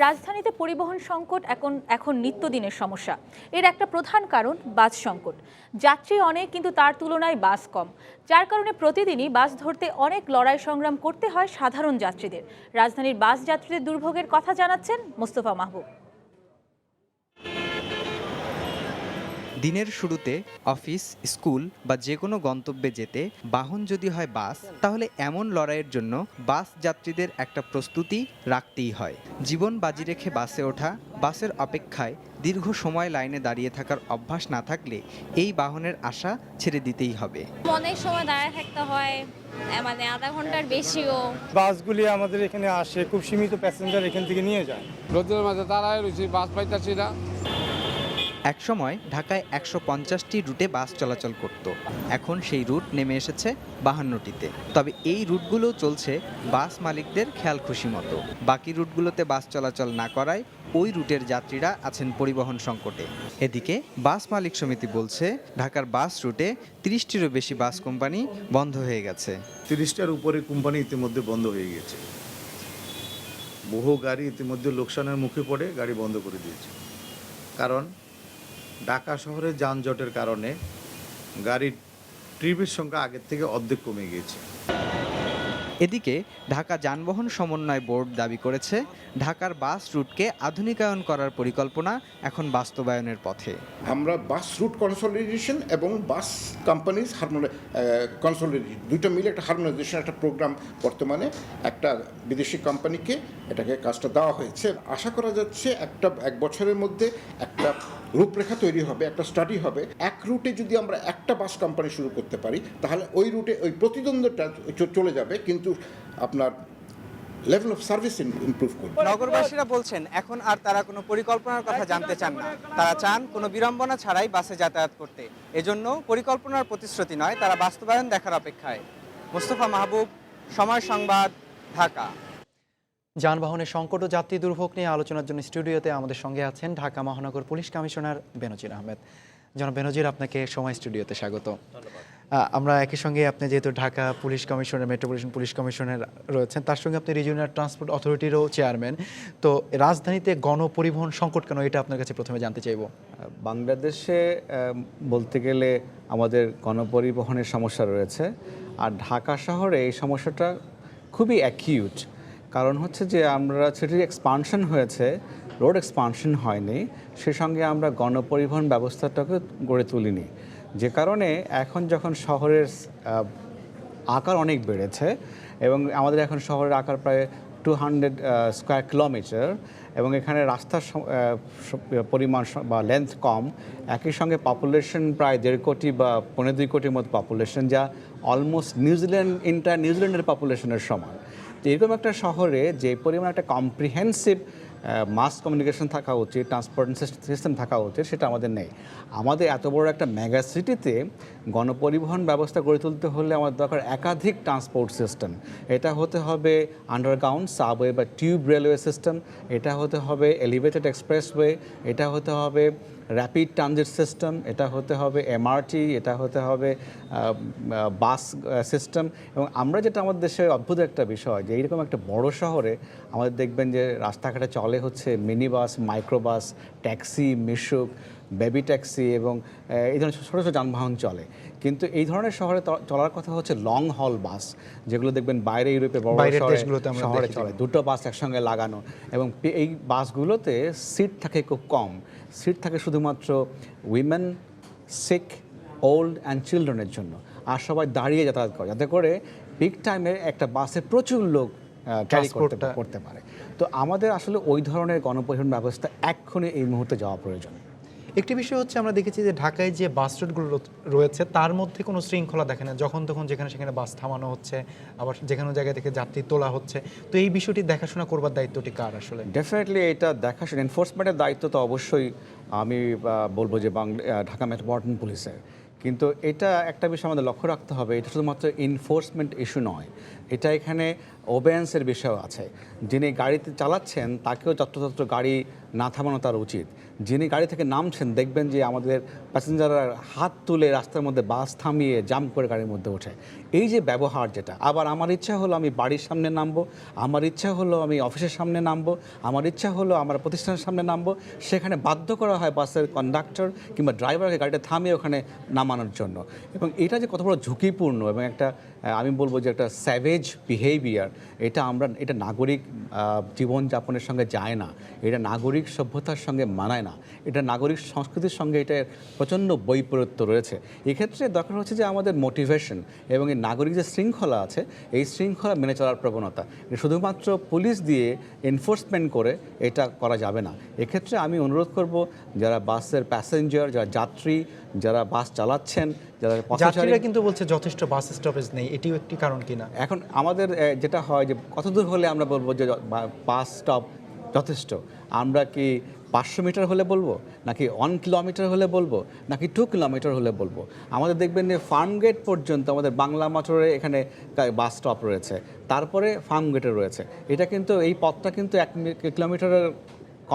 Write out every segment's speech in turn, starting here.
রাজধানীতে পরিবহন সংকট এখন নিত্যদিনের সমস্যা। এর একটা প্রধান কারণ বাস সংকট। যাত্রী অনেক, কিন্তু তার তুলনায় বাস কম, যার কারণে প্রতিদিনই বাস ধরতে অনেক লড়াই সংগ্রাম করতে হয় সাধারণ যাত্রীদের। রাজধানীর বাস যাত্রীদের দুর্ভোগের কথা জানাচ্ছেন মোস্তফা মাহবুব। দিনের শুরুতে অফিস, স্কুল বা যে কোনো গন্তব্যে যেতে বাহন যদি হয় বাস, তাহলে এমন লড়াইয়ের জন্য বাস যাত্রীদের একটা প্রস্তুতি রাখতেই হয়। জীবন বাজি রেখে বাসে ওঠা, বাসের অপেক্ষায় দীর্ঘ সময় লাইনে দাঁড়িয়ে থাকার অভ্যাস না থাকলে এই বাহনের আশা ছেড়ে দিতেই হবে। অনেক সময় দাঁড়ায় থাকতে হয়, মানে আধা ঘন্টার বেশিও। বাসগুলি আমাদের এখানে আসে, খুব সীমিত প্যাসেঞ্জার এখান থেকে নিয়ে যায়। রোদের মাঝে দাঁড়ায় রয়েছি, বাস পাইতাছি না। একসময় ঢাকায় ১৫০টি রুটে বাস চলাচল করত। এখন সেই রুট নেমে এসেছে ৫২টিতে। তবে এই রুটগুলো চলছে বাস মালিকদের খেয়াল খুশি মতো। বাকি রুটগুলোতে বাস চলাচল না করায় ওই রুটের যাত্রীরা আছেন পরিবহন সংকটে। এদিকে বাস মালিক সমিতি বলছে, ঢাকার বাস রুটে ৩০টিরও বেশি বাস কোম্পানি বন্ধ হয়ে গেছে। ৩০টার উপরে কোম্পানি ইতিমধ্যে বন্ধ হয়ে গেছে। বহু গাড়ি ইতিমধ্যে লোকসানের মুখে পড়ে গাড়ি বন্ধ করে দিয়েছে। কারণ ঢাকা শহরে যানজটের কারণে গাড়ির ট্রিপের সংখ্যা আগের থেকে অর্ধেক কমে গিয়েছে। এদিকে ঢাকা যানবাহন সমন্বয় বোর্ড দাবি করেছে, ঢাকার বাস রুটকে আধুনিকায়ন করার পরিকল্পনা এখন বাস্তবায়নের পথে। আমরা বাস রুট কনসলিডেশন এবং বাস কোম্পানিজ কনসলিডেশন দুটো মিলে একটা হারমোনাইজেশন একটা প্রোগ্রাম বর্তমানে একটা বিদেশি কোম্পানিকে এটাকে কাজটা দেওয়া হয়েছে। আশা করা যাচ্ছে এক বছরের মধ্যে একটা রূপরেখা তৈরি হবে, একটা স্টাডি হবে। এক রুটে যদি আমরা একটা বাস কোম্পানি শুরু করতে পারি, তাহলে ওই রুটে ওই প্রতিদ্বন্দ্বিতা চলে যাবে, কিন্তু আপনার লেভেল অফ সার্ভিস ইমপ্রুভ করবে। নগরবাসীরা বলছেন, এখন আর তারা কোনো পরিকল্পনার কথা জানতে চান না। তারা চান কোনো বিড়ম্বনা ছাড়াই বাসে যাতায়াত করতে। এজন্য পরিকল্পনার প্রতিশ্রুতি নয়, তারা বাস্তবায়ন দেখার অপেক্ষায়। মোস্তফা মাহবুব, সময় সংবাদ, ঢাকা। যানবাহনের সংকট ও যাত্রী দুর্ভোগ নিয়ে আলোচনার জন্য স্টুডিওতে আমাদের সঙ্গে আছেন ঢাকা মহানগর পুলিশ কমিশনার বেনজির আহমেদ। জনাব বেনজির, আপনাকে সময় স্টুডিওতে স্বাগত। আমরা একই সঙ্গে, আপনি যেহেতু ঢাকা পুলিশ কমিশনের, মেট্রোপলিটন পুলিশ কমিশনের রয়েছেন, তার সঙ্গে আপনি রিজিওনাল ট্রান্সপোর্ট অথরিটিরও চেয়ারম্যান। তো রাজধানীতে গণপরিবহন সংকট কেন, এটা আপনার কাছে প্রথমে জানতে চাইব। বাংলাদেশে বলতে গেলে আমাদের গণপরিবহনের সমস্যা রয়েছে, আর ঢাকা শহরে এই সমস্যাটা খুবই অ্যাকিউট। কারণ হচ্ছে যে আমরা সিটির এক্সপানশন হয়েছে, রোড এক্সপানশন হয়নি, সে সঙ্গে আমরা গণপরিবহন ব্যবস্থাটাকে গড়ে তুলিনি। যে কারণে এখন যখন শহরের আকার অনেক বেড়েছে এবং আমাদের এখন শহরের আকার প্রায় 200 স্কোয়ার কিলোমিটার, এবং এখানে রাস্তার পরিমাণ বা লেন্থ কম, একই সঙ্গে পপুলেশন প্রায় 1.5 কোটি বা 2.25 কোটির মতো পপুলেশন, যা অলমোস্ট নিউজিল্যান্ডের পপুলেশনের সমান। তো এরকম একটা শহরে যে পরিমাণ একটা কম্প্রিহেন্সিভ মাস কমিউনিকেশন থাকা উচিত, ট্রান্সপোর্ট সিস্টেম থাকা উচিত, সেটা আমাদের নেই। আমাদের এত বড় একটা মেগা সিটিতে গণপরিবহন ব্যবস্থা গড়ে তুলতে হলে আমাদের দরকার একাধিক ট্রান্সপোর্ট সিস্টেম। এটা হতে হবে আন্ডারগ্রাউন্ড, সাবওয়ে বা টিউব রেলওয়ে সিস্টেম, এটা হতে হবে এলিভেটেড এক্সপ্রেসওয়ে, এটা হতে হবে র্যাপিড ট্রানজিট সিস্টেম, এটা হতে হবে এমআরটি, এটা হতে হবে বাস সিস্টেম। এবং আমরা যেটা আমাদের দেশে অদ্ভুত একটা বিষয়, যে এইরকম একটা বড় শহরে আমাদের দেখবেন যে রাস্তাঘাটে চলে হচ্ছে মিনি বাস, মাইক্রোবাস, ট্যাক্সি, মিশুক, বেবি ট্যাক্সি এবং এই ধরনের ছোটো ছোটো যানবাহন চলে। কিন্তু এই ধরনের শহরে চলার কথা হচ্ছে লং হল বাস, যেগুলো দেখবেন বাইরে ইউরোপে বড় শহরে চলে, দুটো বাস একসঙ্গে লাগানো, এবং এই বাসগুলোতে সিট থাকে খুব কম। সিট থাকে শুধুমাত্র উইমেন, সিক, ওল্ড অ্যান্ড চিলড্রেনের জন্য, আর সবাই দাঁড়িয়ে যাতায়াত করে, যাতে করে পিক টাইমে একটা বাসে প্রচুর লোক ক্যারি করতে পারে। তো আমাদের আসলে ওই ধরনের গণপরিবহন ব্যবস্থা এক্ষুনি এই মুহূর্তে যাওয়া প্রয়োজন। একটি বিষয় হচ্ছে, আমরা দেখেছি যে ঢাকায় যে বাস রুটগুলো রয়েছে তার মধ্যে কোনো শৃঙ্খলা দেখে না, যখন তখন যেখানে সেখানে বাস থামানো হচ্ছে, আবার যেখানে জায়গা থেকে যাত্রী তোলা হচ্ছে। তো এই বিষয়টি দেখাশোনা করবার দায়িত্বটি কার আসলে? ডেফিনেটলি এটা দেখাশোনা, এনফোর্সমেন্টের দায়িত্ব তো অবশ্যই আমি বলবো যে ঢাকা মেট্রোপলিটন পুলিশের। কিন্তু এটা একটা বিষয় আমাদের লক্ষ্য রাখতে হবে, এটা শুধুমাত্র এনফোর্সমেন্ট ইস্যু নয়। এটা এখানে ওবেন্সের বিষয় আছে। যিনি গাড়িতে চালাচ্ছেন তাকেও যত্রতত্র গাড়ি না থামানো তার উচিত। যিনি গাড়ি থেকে নামছেন দেখবেন যে আমাদের প্যাসেঞ্জাররা হাত তুলে রাস্তার মধ্যে বাস থামিয়ে জাম্প করে গাড়ির মধ্যে ওঠে। এই যে ব্যবহার যেটা, আবার আমার ইচ্ছা হলো আমি বাড়ির সামনে নামবো, আমার ইচ্ছা হলো আমি অফিসের সামনে নামবো, আমার ইচ্ছা হলো আমার প্রতিষ্ঠানের সামনে নামবো, সেখানে বাধ্য করা হয় বাসের কন্ডাক্টর কিংবা ড্রাইভারকে গাড়িটা থামিয়ে ওখানে নামানোর জন্য। এবং এটা যে কত বড় ঝুঁকিপূর্ণ এবং একটা আমি বলবো যে একটা স্যাভেজ বিহেভিয়ার, এটা নাগরিক জীবনযাপনের সঙ্গে যায় না, এটা নাগরিক সভ্যতার সঙ্গে মানায় না, এটা নাগরিক সংস্কৃতির সঙ্গে এটা প্রচণ্ড বৈপরীত্য রয়েছে। এক্ষেত্রে দরকার হচ্ছে যে আমাদের মোটিভেশন এবং এই নাগরিক যে শৃঙ্খলা আছে এই শৃঙ্খলা মেনে চলার প্রবণতা। এটা শুধুমাত্র পুলিশ দিয়ে এনফোর্সমেন্ট করে এটা করা যাবে না। এক্ষেত্রে আমি অনুরোধ করব যারা বাসের প্যাসেঞ্জার, যারা যাত্রী, যারা বাস চালাচ্ছেন, যারা যাত্রীরা কিন্তু বলছে যথেষ্ট বাস স্টপেজ নেই, এটিও একটি কারণ কিনা? এখন আমাদের যেটা হয় যে কতদূর হলে আমরা বলবো যে বাস স্টপ যথেষ্ট? আমরা কি 500 মিটার হলে বলবো, নাকি 1 কিলোমিটার হলে বলবো, নাকি 2 কিলোমিটার হলে বলবো? আমাদের দেখবেন যে ফার্ম গেট পর্যন্ত আমাদের বাংলা মোটরে এখানে বাস স্টপ রয়েছে, তারপরে ফার্ম গেটে রয়েছে। এটা কিন্তু এই পথটা কিন্তু 1 কিলোমিটারের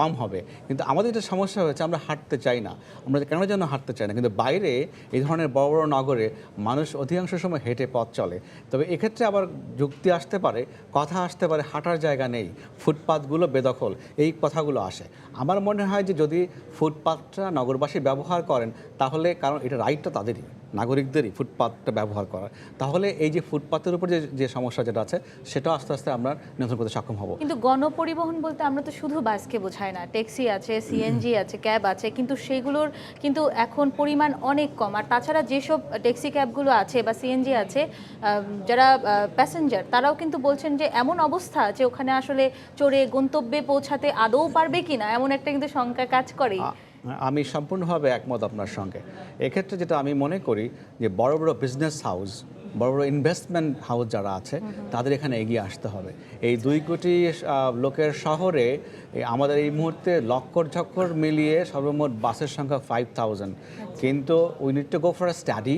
কম হবে, কিন্তু আমাদের এটা সমস্যা হয়েছে আমরা হাঁটতে চাই না। আমরা কেন যেন হাঁটতে চাই না, কিন্তু বাইরে এই ধরনের বড় বড় নগরে মানুষ অধিকাংশ সময় হেঁটে পথ চলে। তবে এক্ষেত্রে আবার যুক্তি আসতে পারে, কথা আসতে পারে, হাঁটার জায়গা নেই, ফুটপাথগুলো বেদখল, এই কথাগুলো আসে। আমার মনে হয় যে যদি ফুটপাথটা নগরবাসী ব্যবহার করেন তাহলে, কারণ এটা রাইটটা তাদেরই, নাগরিকদেরই ফুটপাথটা ব্যবহার করা, তাহলে এই যে ফুটপাথের উপর যে সমস্যা যেটা আছে সেটাও আস্তে আস্তে আমরা নিয়ন্ত্রণ করতে সক্ষম হব। কিন্তু গণপরিবহন বলতে আমরা তো শুধু বাসকে বোঝাই না, ট্যাক্সি আছে, সিএনজি আছে, ক্যাব আছে, কিন্তু সেগুলোর কিন্তু এখন পরিমাণ অনেক কম। আর তাছাড়া যেসব ট্যাক্সি ক্যাবগুলো আছে বা সিএনজি আছে, যারা প্যাসেঞ্জার তারাও কিন্তু বলছেন যে এমন অবস্থা যে ওখানে আসলে চড়ে গন্তব্যে পৌঁছাতে আদৌ পারবে কিনা, এমন একটা কিন্তু শঙ্কা কাজ করে। আমি সম্পূর্ণভাবে একমত আপনার সঙ্গে। এক্ষেত্রে যেটা আমি মনে করি যে বড় বড় বিজনেস হাউস, বড় বড় ইনভেস্টমেন্ট হাউস যারা আছে তাদের এখানে এগিয়ে আসতে হবে। এই 2 কোটি লোকের শহরে আমাদের এই মুহূর্তে লক্কর ঝক্কর মিলিয়ে সর্বমোট বাসের সংখ্যা 5000, কিন্তু we need to go for a study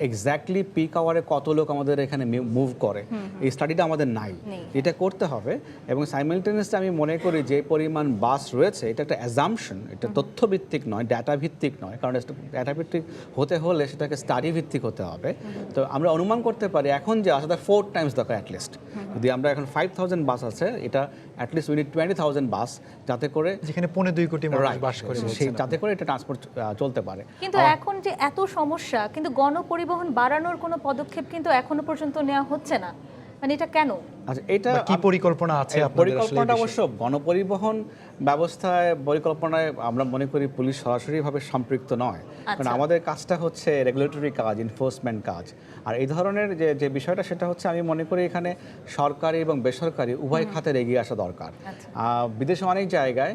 exactly peak আওয়ারে কত লোক আমাদের এখানে মুভ করে। এই স্টাডিটা আমাদের নাই, এটা করতে হবে। এবং সাইমালটেনিয়াসলি আমি মনে করি যে পরিমাণ বাস রয়েছে এটা একটা অ্যাজাম্পশন, এটা তথ্যভিত্তিক নয়, ডাটা ভিত্তিক নয়, কারণ ডাটা ভিত্তিক হতে হলে সেটাকে স্টাডি ভিত্তিক হতে হবে। তো আমরা অনুমান করতে পারি এখন যে আসলে 4 টাইমস দরকার অ্যাটলিস্ট। যদি আমরা এখন 5000 বাস আছে, এটা অ্যাটলিস্ট উই নিড 20,000 বাস, যাতে করে যেখানে 2.25 কোটি মানুষ বাস করে, যাতে করে এটা ট্রান্সপোর্ট চলতে পারে। কিন্তু এখন যে এত সমস্যা, কিন্তু গণপরিবহন বাড়ানোর কোনো পদক্ষেপ কিন্তু এখনো পর্যন্ত নেওয়া হচ্ছে না, মানে এটা কেন? আচ্ছা, এটা কি পরিকল্পনা আছে আপনাদের? পরিকল্পনাটা অবশ্য গণপরিবহন ব্যবস্থায় পরিকল্পনায় আমরা মনে করি পুলিশ সরাসরিভাবে সম্পৃক্ত নয়, কারণ আমাদের কাজটা হচ্ছে রেগুলেটরি কাজ, এনফোর্সমেন্ট কাজ। আর এই ধরনের যে বিষয়টা সেটা হচ্ছে আমি মনে করি এখানে সরকারি এবং বেসরকারি উভয় খাতের এগিয়ে আসা দরকার। বিদেশে অনেক জায়গায়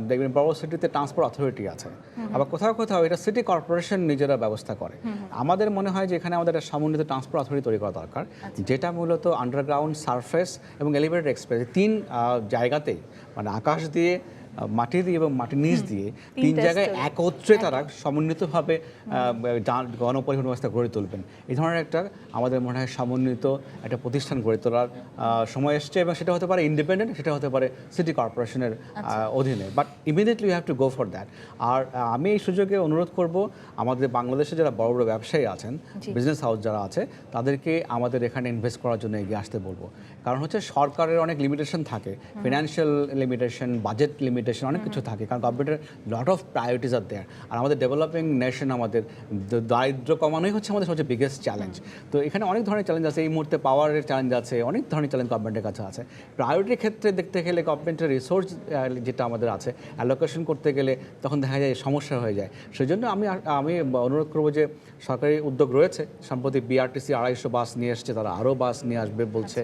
দেখবেন বড় সিটিতে ট্রান্সপোর্ট অথরিটি আছে, আবার কোথাও কোথাও এটা সিটি কর্পোরেশন নিজেরা ব্যবস্থা করে। আমাদের মনে হয় যে এখানে আমাদের একটা সমন্বিত ট্রান্সপোর্ট অথরিটি তৈরি করা দরকার, যেটা মূলত আন্ডারগ্রাউন্ড, সারফেস এবং এলিভেটেড এক্সপ্রেস 3 জায়গাতেই, মানে আকাশ দিয়ে, মাটি দিয়ে এবং মাটির নিচ দিয়ে 3 জায়গায় একত্রে তারা সমন্বিতভাবে গণপরিবহন ব্যবস্থা গড়ে তুলবেন। এই ধরনের একটা আমাদের মনে হয় সমন্বিত একটা প্রতিষ্ঠান গড়ে তোলার সময় এসছে, এবং সেটা হতে পারে ইন্ডিপেন্ডেন্ট, সেটা হতে পারে সিটি কর্পোরেশনের অধীনে, but immediately you have to go for that. আর আমি এই সুযোগে অনুরোধ করব আমাদের বাংলাদেশে যারা বড় বড় ব্যবসায়ী আছেন, বিজনেস হাউস যারা আছে, তাদেরকে আমাদের এখানে ইনভেস্ট করার জন্য এগিয়ে আসতে বলবো। কারণ হচ্ছে সরকারের অনেক লিমিটেশন থাকে, ফিনান্সিয়াল লিমিটেশন, বাজেট লিমিটেশন, অনেক কিছু থাকে, কারণ গভর্নমেন্টের লট অফ প্রায়োরিটিস আর দেয়ার। আর আমাদের ডেভেলপিং নেশন, আমাদের দারিদ্র কমানোই হচ্ছে আমাদের সবচেয়ে বিগেস্ট চ্যালেঞ্জ। তো এখানে অনেক ধরনের চ্যালেঞ্জ আছে, এই মুহূর্তে পাওয়ারের চ্যালেঞ্জ আছে, অনেক ধরনের চ্যালেঞ্জ গভর্নমেন্টের কাছে আছে। প্রায়োরিটির ক্ষেত্রে দেখতে গেলে গভর্নমেন্টের রিসোর্স যেটা আমাদের আছে অ্যালোকেশন করতে গেলে তখন দেখা যায় সমস্যা হয়ে যায়। সেই জন্য আমি অনুরোধ করবো যে সরকারি উদ্যোগ রয়েছে, সম্প্রতি বিআরটিসি 250 বাস নিয়ে এসছে, তারা আরও বাস নিয়ে আসবে বলছে।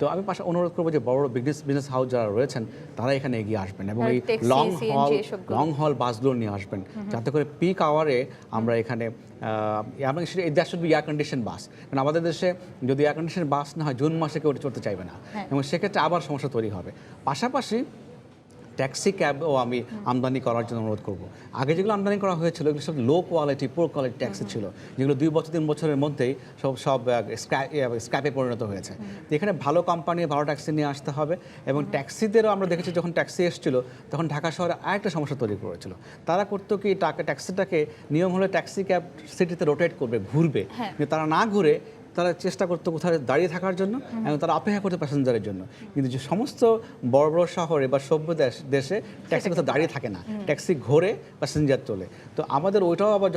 তো আমি পাশে অনুরোধ করবো যে বড় বিজনেস হাউস যারা রয়েছেন তারা এখানে এগিয়ে আসবেন এবং এই লং হল বাসগুলো নিয়ে আসবেন, যাতে করে পিক আওয়ারে আমরা এখানে that should be air condition bus. কারণ আমাদের দেশে যদি এয়ার কন্ডিশন বাস না হয়, জুন মাসে কেউ চড়তে চাইবে না, এবং সেক্ষেত্রে আবার সমস্যা তৈরি হবে। পাশাপাশি ট্যাক্সি ক্যাবও আমি আমদানি করার জন্য অনুরোধ করব। আগে যেগুলো আমদানি করা হয়েছিল এগুলো সব লো কোয়ালিটি পুর কোয়ালিটি ট্যাক্সি ছিল, যেগুলো 2 বছর 3 বছরের মধ্যেই সব স্ক্র্যাপে পরিণত হয়েছে। তো এখানে ভালো কোম্পানি ভালো ট্যাক্সি নিয়ে আসতে হবে। এবং ট্যাক্সিদেরও আমরা দেখেছি যখন ট্যাক্সি এসেছিল তখন ঢাকা শহরে আরেকটা সমস্যা তৈরি করেছিল। তারা করতো কি ট্যাক্সিটাকে নিয়ম হলে ট্যাক্সি ক্যাব সিটিতে রোটেট করবে, ঘুরবে, কিন্তু তারা না ঘুরে তারা চেষ্টা করতো কোথাও দাঁড়িয়ে থাকার জন্য এবং তারা অপেক্ষা করতো প্যাসেঞ্জারের জন্য। কিন্তু যে সমস্ত বড় বড় শহরে বা সভ্য দেশে ট্যাক্সি কোথাও দাঁড়িয়ে থাকে না, ট্যাক্সি ঘোরে প্যাসেঞ্জার তোলে। তো আমাদের ওইটাও আবার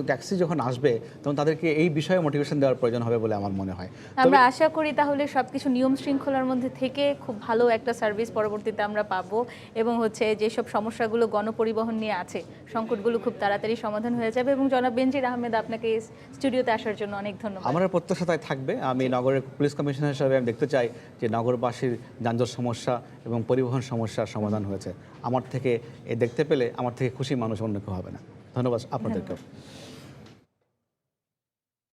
ট্যাক্সি যখন আসবে তখন তাদেরকে এই বিষয়ে মোটিভেশন দেওয়ার প্রয়োজন হবে বলে আমার মনে হয়। আমরা আশা করি তাহলে সবকিছু নিয়ম শৃঙ্খলার মধ্যে থেকে খুব ভালো একটা সার্ভিস পরবর্তীতে আমরা পাবো, এবং হচ্ছে যেসব সমস্যাগুলো গণপরিবহন নিয়ে আছে সংকটগুলো খুব তাড়াতাড়ি সমাধান হয়ে যাবে। এবং জনাব বেনজির আহমেদ, আপনাকে স্টুডিওতে আসার জন্য অনেক ধন্যবাদ। আমার প্রত্যাশা তাই থাকবে। আমি নগরের পুলিশ কমিশনার হিসাবে আমি দেখতে চাই যে নগরবাসীর যানজট সমস্যা এবং পরিবহন সমস্যার সমাধান হয়েছে। আমার থেকে দেখতে পেলে আমার থেকে খুশি মানুষ অন্য কেউ হবে না। ধন্যবাদ আপনাদেরকেও।